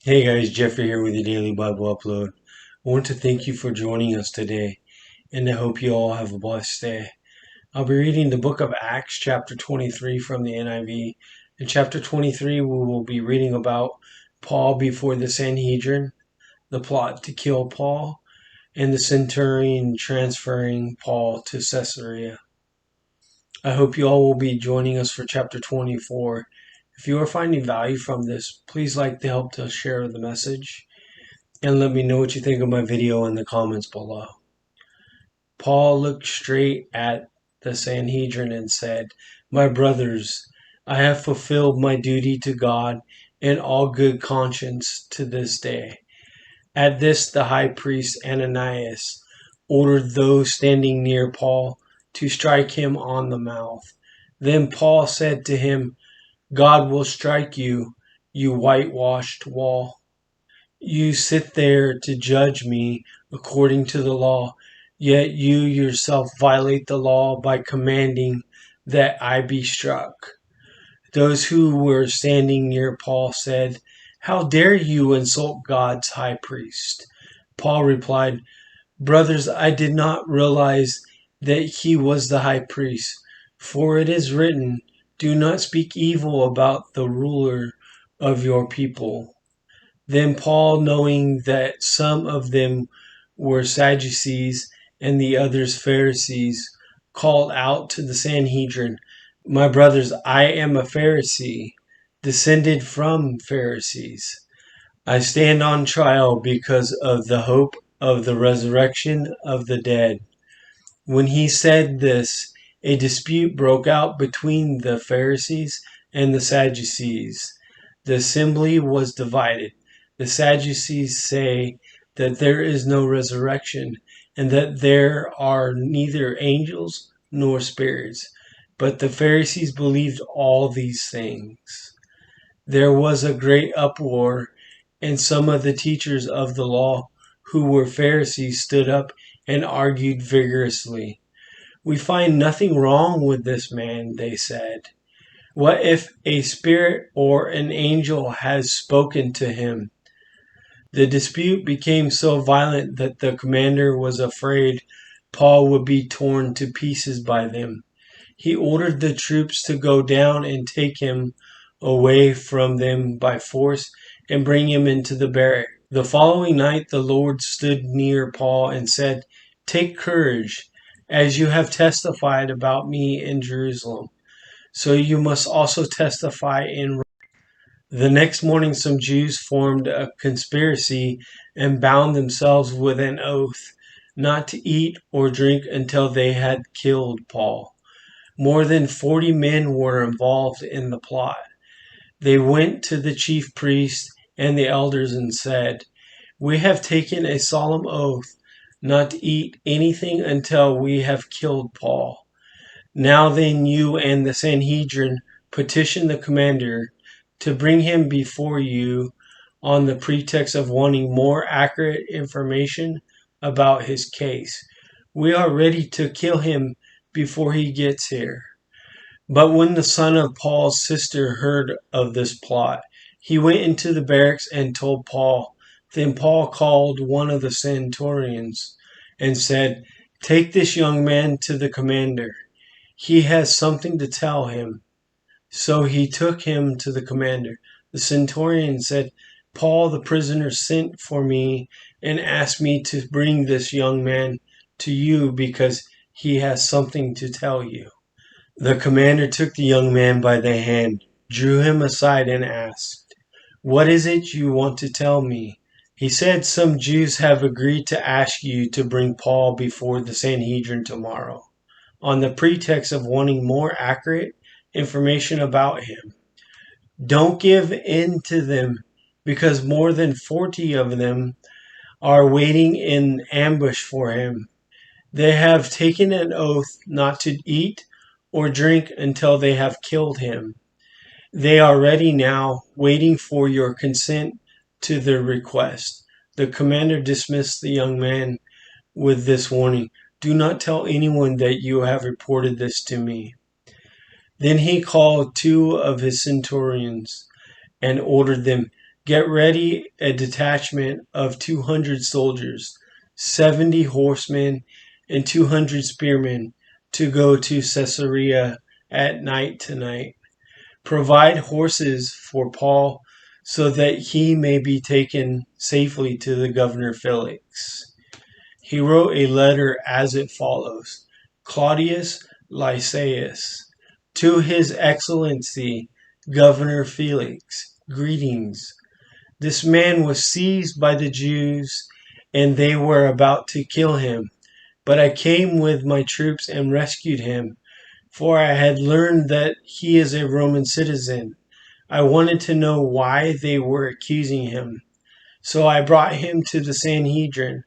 Hey guys, Jeffrey here with your daily Bible upload. I want to thank you for joining us today, and I hope you all have a blessed day. I'll be reading the book of Acts, chapter 23 from the NIV. In chapter 23, we will be reading about Paul before the Sanhedrin, the plot to kill Paul, and the centurion transferring Paul to Caesarea. I hope you all will be joining us for chapter 24. If you are finding value from this, please like to help to share the message and let me know what you think of my video in the comments below. Paul looked straight at the Sanhedrin and said, "My brothers, I have fulfilled my duty to God in all good conscience to this day." At this, the high priest Ananias ordered those standing near Paul to strike him on the mouth. Then Paul said to him, "God will strike you, you whitewashed wall. You sit there to judge me according to the law, yet you yourself violate the law by commanding that I be struck." Those who were standing near Paul said, "How dare you insult God's high priest?" Paul replied, "Brothers, I did not realize that he was the high priest, for it is written, 'Do not speak evil about the ruler of your people.'" Then Paul, knowing that some of them were Sadducees and the others Pharisees, called out to the Sanhedrin, "My brothers, I am a Pharisee, descended from Pharisees. I stand on trial because of the hope of the resurrection of the dead." When he said this, a dispute broke out between the Pharisees and the Sadducees. The assembly was divided. The Sadducees say that there is no resurrection and that there are neither angels nor spirits. But the Pharisees believed all these things. There was a great uproar, and some of the teachers of the law who were Pharisees stood up and argued vigorously. "We find nothing wrong with this man," they said. "What if a spirit or an angel has spoken to him?" The dispute became so violent that the commander was afraid Paul would be torn to pieces by them. He ordered the troops to go down and take him away from them by force and bring him into the barrack. The following night the Lord stood near Paul and said, "Take courage, as you have testified about me in Jerusalem, so you must also testify in Rome." The next morning some Jews formed a conspiracy and bound themselves with an oath not to eat or drink until they had killed Paul. More than 40 men were involved in the plot. They went to the chief priests and the elders and said, "We have taken a solemn oath not to eat anything until we have killed Paul." Now then, you and the Sanhedrin petition the commander to bring him before you on the pretext of wanting more accurate information about his case. We are ready to kill him before he gets here. But when the son of Paul's sister heard of this plot, he went into the barracks and told Paul. Then Paul called one of the centurions and said, "Take this young man to the commander. He has something to tell him." So he took him to the commander. The centurion said, "Paul the prisoner sent for me and asked me to bring this young man to you because he has something to tell you." The commander took the young man by the hand, drew him aside, and asked, "What is it you want to tell me?" He said, "Some Jews have agreed to ask you to bring Paul before the Sanhedrin tomorrow, on the pretext of wanting more accurate information about him. Don't give in to them, because more than 40 of them are waiting in ambush for him. They have taken an oath not to eat or drink until they have killed him. They are ready now, waiting for your consent to their request." The commander dismissed the young man with this warning, "Do not tell anyone that you have reported this to me." Then he called two of his centurions and ordered them, Get ready a detachment of 200 soldiers, 70 horsemen, and 200 spearmen to go to Caesarea at night tonight. Provide horses for Paul so that he may be taken safely to the governor Felix. He wrote a letter as it follows: Claudius Lysias, to His Excellency Governor Felix, greetings. This man was seized by the Jews, and they were about to kill him. But I came with my troops and rescued him, for I had learned that he is a Roman citizen. I wanted to know why they were accusing him. So I brought him to the Sanhedrin.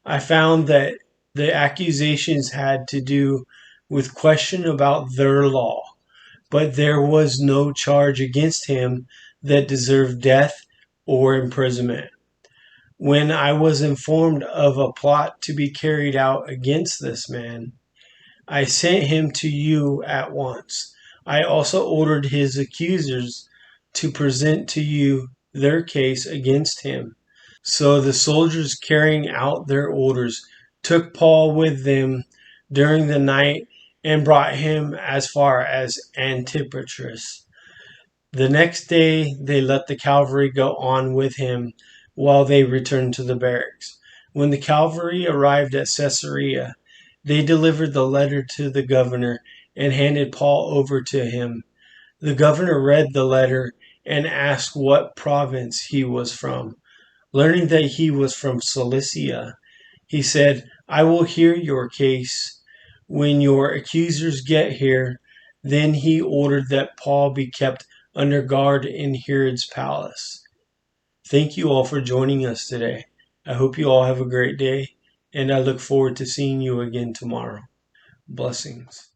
I found that the accusations had to do with question about their law, but there was no charge against him that deserved death or imprisonment. When I was informed of a plot to be carried out against this man, I sent him to you at once. I also ordered his accusers to present to you their case against him. So the soldiers, carrying out their orders, took Paul with them during the night and brought him as far as Antipatris. The next day they let the cavalry go on with him while they returned to the barracks. When the cavalry arrived at Caesarea, they delivered the letter to the governor and handed Paul over to him. The governor read the letter and asked what province he was from. Learning that he was from Cilicia, he said, I will hear your case when your accusers get here. Then he ordered that Paul be kept under guard in Herod's palace. Thank you all for joining us today. I hope you all have a great day, and I look forward to seeing you again tomorrow. Blessings.